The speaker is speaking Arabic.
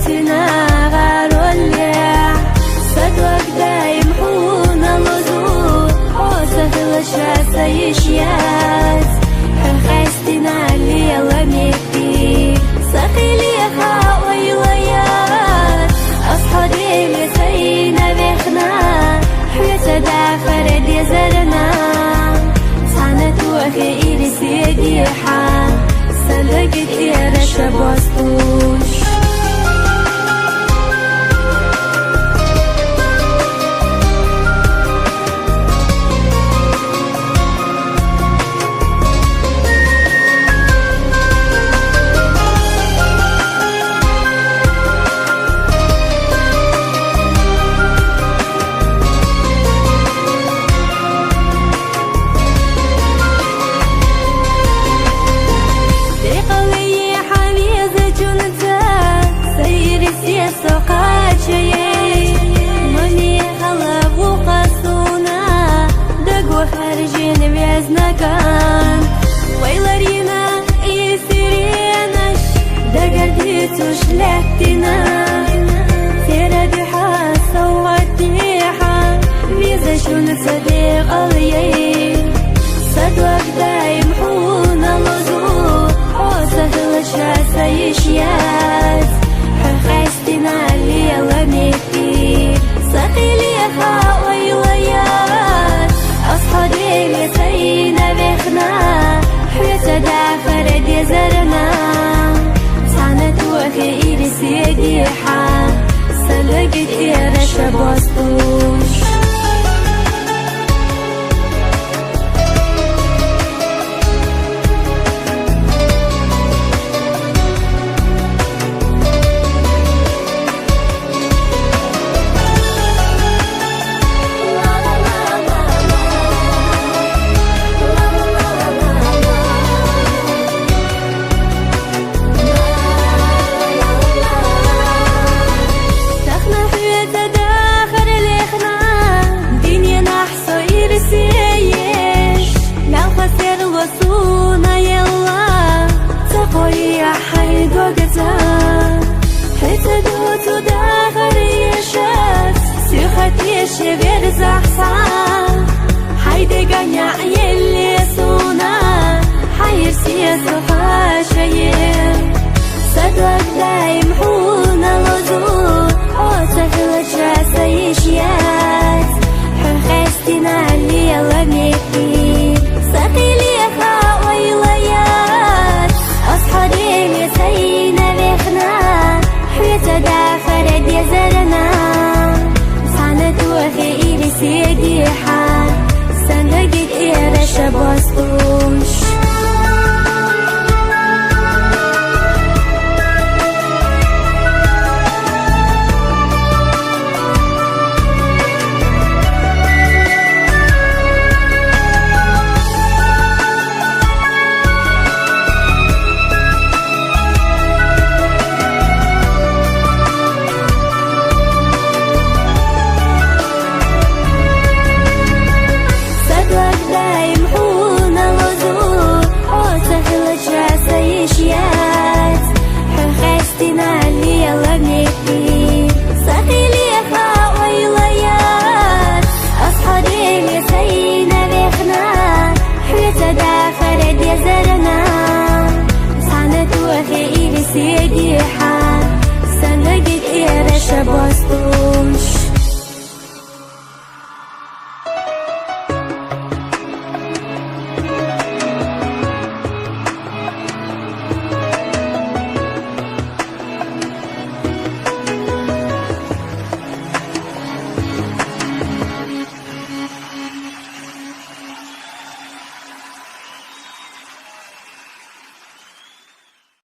حياتنا غاروليا صدوك دايم حون الوزور وسهل الشاسة يشيات حخستنا اللي لميكتي سقيلي خاوي ويات أصحابي لسينا بيخنا حياة داخل دي زرنا سعنت وخي إلي سيدي حا سلقت إيرش بوستوش خارجين بيزنكان ويلارينا يسيرينش دقرديتوش لحتنا تيرا دي حاسة وغديحة بيزا شون صديق اليين صدوك دايم حون الوزور وسهل الشاسة يشيات حخستنا اللي لميكتي سقيلي خاوي ويات أصحابي لسينا بيخنا حياة داخل دي زرنا سعنت وخي إلي سيدي حا سلقت إيرش بوستوش وصونا يلا تقوي حيد وقتا حتى دوتو داخل يشاف سيخت يشبير زحصا حيد قنع يلي صونا حير سياسو خاشير صدوك دايم حون الوزور وسهل الشاسة يشيات حخستنا اللي لميكتي سقيلي خاوي ويات أصحابي لسينا بيخنا حياة داخل دي زرنا سعنت وخي إلي سيدي حا سلقت إيرش بوستوش حخستنا اللي لميكتي سقيلي خاوي ويات أصحابي لسينا بيخنا حياة داخل دي زرنا سعنت وخي إلي سيدي حا سلقت إيرش بوستوش